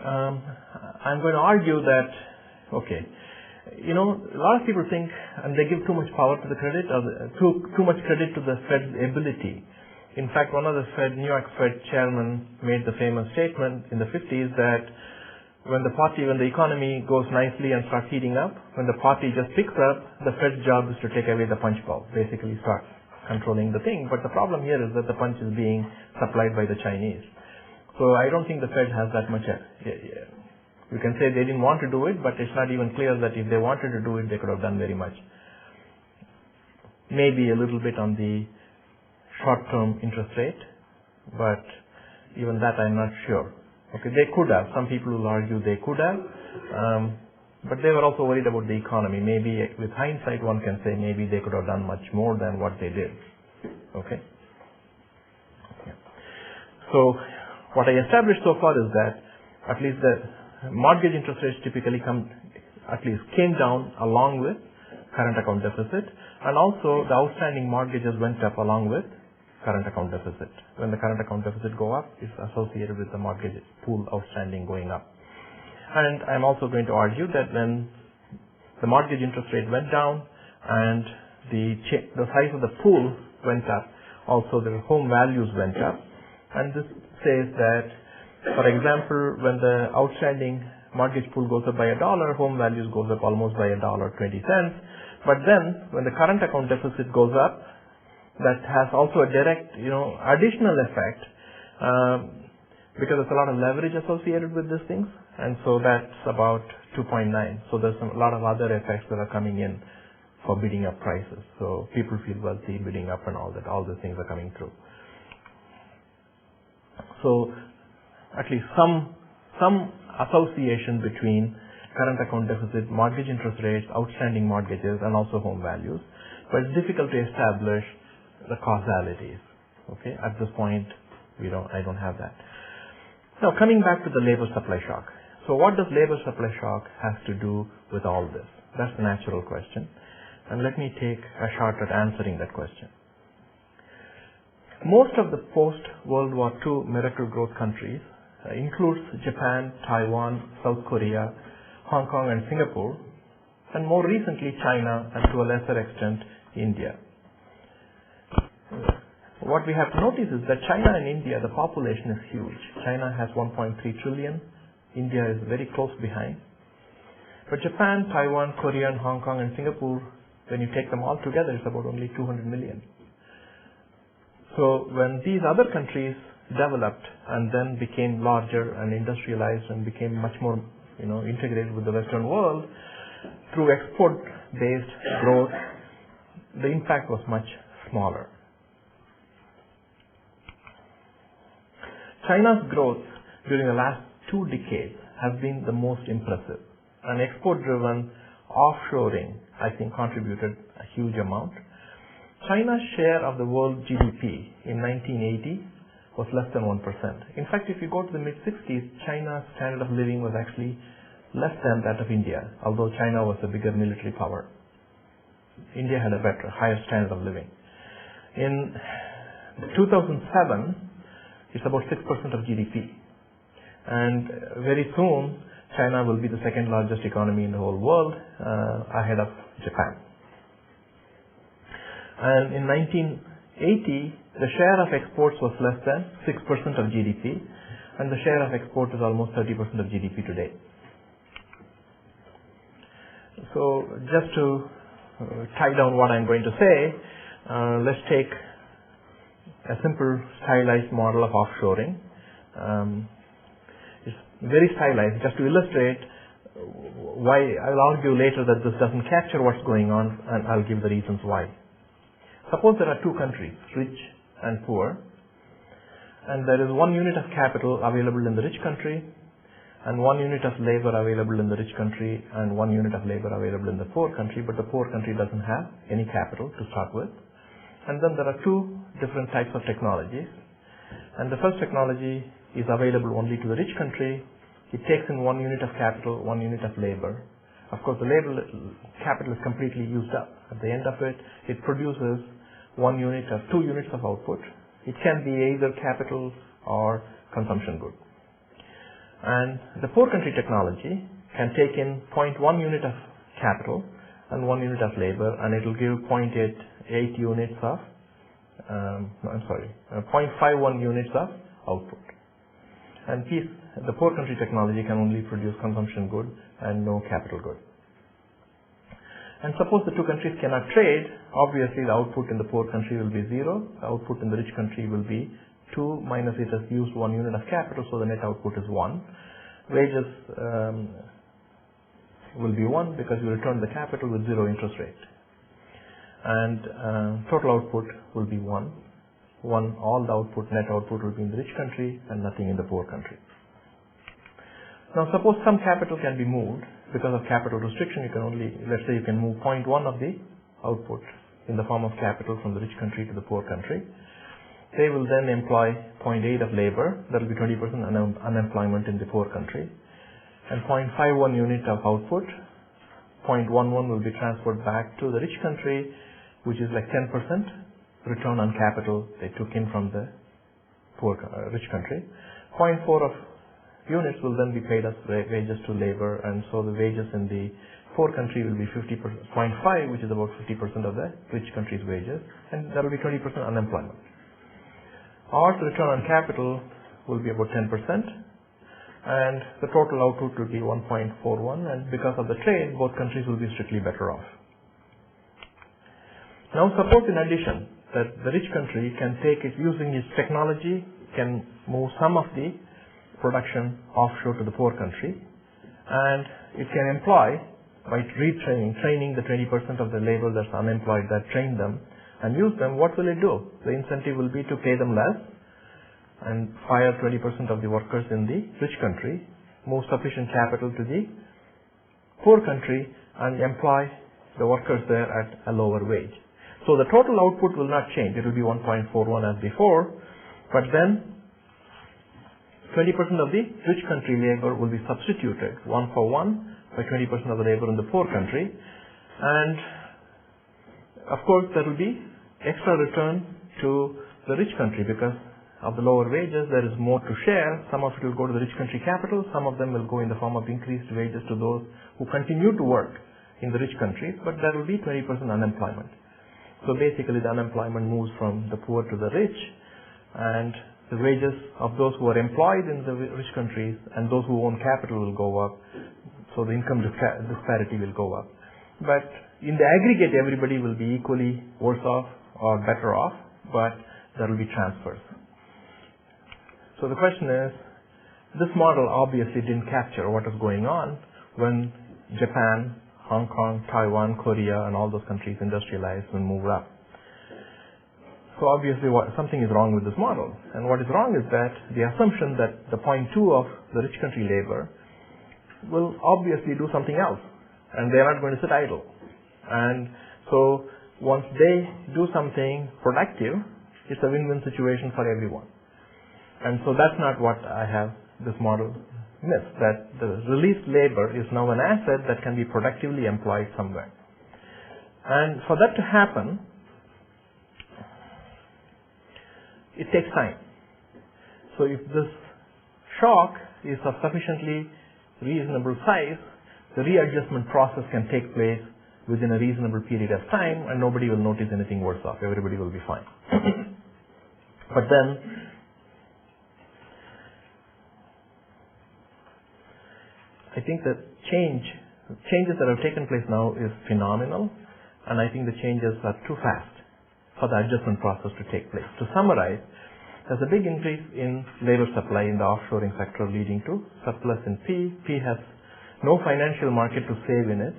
I'm going to argue that, okay, a lot of people think, and they give too much power to the credit, or too much credit to the Fed's ability. In fact, one of the New York Fed chairman made the famous statement in the 50s that when the economy goes nicely and starts heating up, when the party just picks up, the Fed's job is to take away the punch bowl, basically start controlling the thing. But the problem here is that the punch is being supplied by the Chinese. So I don't think the Fed has that much. You can say they didn't want to do it, but it's not even clear that if they wanted to do it, they could have done very much. Maybe a little bit on the short-term interest rate, but even that I'm not sure. Okay, they could have. Some people will argue they could have, but they were also worried about the economy. Maybe with hindsight, one can say maybe they could have done much more than what they did. Okay. So what I established so far is that at least the mortgage interest rates typically came down along with current account deficit, and also the outstanding mortgages went up along with current account deficit. When the current account deficit go up, it's associated with the mortgage pool outstanding going up. And I'm also going to argue that when the mortgage interest rate went down and the size of the pool went up, also the home values went up. And this says that, for example, when the outstanding mortgage pool goes up by $1, home values goes up almost by $1.20. But then when the current account deficit goes up, that has also a direct, additional effect because there's a lot of leverage associated with these things, and so that's about 2.9. So there's a lot of other effects that are coming in for bidding up prices. So people feel wealthy, bidding up and all that. All these things are coming through. So at least some association between current account deficit, mortgage interest rates, outstanding mortgages, and also home values, but it's difficult to establish the causalities. Okay, at this point, I don't have that. Now, coming back to the labor supply shock. So what does labor supply shock have to do with all this? That's the natural question. And let me take a shot at answering that question. Most of the post-World War II miracle growth countries includes Japan, Taiwan, South Korea, Hong Kong and Singapore, and more recently China, and to a lesser extent India. What we have to notice is that China and India, the population is huge. China has 1.3 trillion. India is very close behind. But Japan, Taiwan, Korea, and Hong Kong, and Singapore, when you take them all together, it's about only 200 million. So when these other countries developed and then became larger and industrialized and became much more, integrated with the Western world, through export-based growth, the impact was much smaller. China's growth during the last 2 decades has been the most impressive. And export-driven offshoring, I think, contributed a huge amount. China's share of the world GDP in 1980 was less than 1%. In fact, if you go to the mid-60s, China's standard of living was actually less than that of India, although China was a bigger military power. India had a better, higher standard of living. In 2007, it's about 6% of GDP. And very soon, China will be the second largest economy in the whole world, ahead of Japan. And in 1980, the share of exports was less than 6% of GDP, and the share of export is almost 30% of GDP today. So just to tie down what I'm going to say, let's take a simple stylized model of offshoring. It's very stylized, just to illustrate why. I'll argue later that this doesn't capture what's going on, and I'll give the reasons why. Suppose there are 2 countries, rich and poor, and there is 1 unit of capital available in the rich country, and 1 unit of labor available in the rich country, and 1 unit of labor available in the poor country, but the poor country doesn't have any capital to start with. And then there are 2 different types of technologies. And the first technology is available only to the rich country. It takes in 1 unit of capital, 1 unit of labor. Of course, the capital is completely used up. At the end of it, it produces 1 unit or 2 units of output. It can be either capital or consumption good. And the poor country technology can take in 0.1 unit of capital and 1 unit of labor, and it will give 0.8 units of 0.51 units of output. And the poor country technology can only produce consumption good and no capital good. And suppose the two countries cannot trade, obviously the output in the poor country will be 0, the output in the rich country will be 2 minus it has used 1 unit of capital, so the net output is 1. Wages will be 1 because you return the capital with 0 interest rate. And total output will be 1. All the output, net output will be in the rich country and nothing in the poor country. Now suppose some capital can be moved. Because of capital restriction, you can only, let's say you can move 0.1 of the output in the form of capital from the rich country to the poor country. They will then employ 0.8 of labor, that will be 20% unemployment in the poor country, and 0.51 unit of output, 0.11 will be transferred back to the rich country, which is like 10% return on capital they took in from the rich country. 0.4 of units will then be paid as wages to labor, and so the wages in the poor country will be 0.5, which is about 50% of the rich country's wages, and that will be 20% unemployment. Our return on capital will be about 10%, and the total output will be 1.41, and because of the trade, both countries will be strictly better off. Now suppose in addition that the rich country can take it using its technology, can move some of the production offshore to the poor country, and it can employ by training the 20% of the labor that's unemployed, that train them and use them. What will it do? The incentive will be to pay them less and fire 20% of the workers in the rich country, move sufficient capital to the poor country, and employ the workers there at a lower wage. So the total output will not change. It will be 1.41 as before, but then 20% of the rich country labor will be substituted 1 for 1 by 20% of the labor in the poor country, and of course there will be extra return to the rich country because of the lower wages. There is more to share. Some of it will go to the rich country capital, some of them will go in the form of increased wages to those who continue to work in the rich countries, but there will be 20% unemployment. So basically the unemployment moves from the poor to the rich, and the wages of those who are employed in the rich countries and those who own capital will go up, so the income disparity will go up. But in the aggregate, everybody will be equally worse off or better off, but there will be transfers. So the question is, this model obviously didn't capture what is going on when Japan, Hong Kong, Taiwan, Korea, and all those countries industrialized and moved up. So obviously something is wrong with this model. And what is wrong is that the assumption that the 0.2 of the rich country labor will obviously do something else, and they are not going to sit idle. And so once they do something productive, it's a win-win situation for everyone. And so that's not what I have this model miss, that the released labor is now an asset that can be productively employed somewhere. And for that to happen, it takes time. So if this shock is of sufficiently reasonable size, the readjustment process can take place within a reasonable period of time, and nobody will notice anything worse off. Everybody will be fine. But then, I think that changes that have taken place now is phenomenal, and I think the changes are too fast for the adjustment process to take place. To summarize, there's a big increase in labor supply in the offshoring sector leading to surplus in P. P has no financial market to save in it,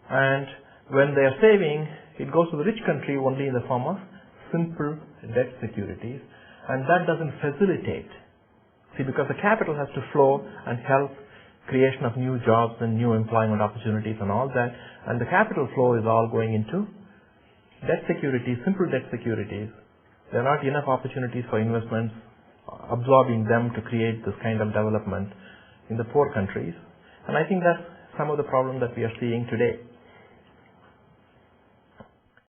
and when they are saving, it goes to the rich country only in the form of simple debt securities, and that doesn't facilitate. See, because the capital has to flow and help creation of new jobs and new employment opportunities and all that, and the capital flow is all going into debt securities, simple debt securities. There are not enough opportunities for investments, absorbing them to create this kind of development in the poor countries. And I think that's some of the problem that we are seeing today.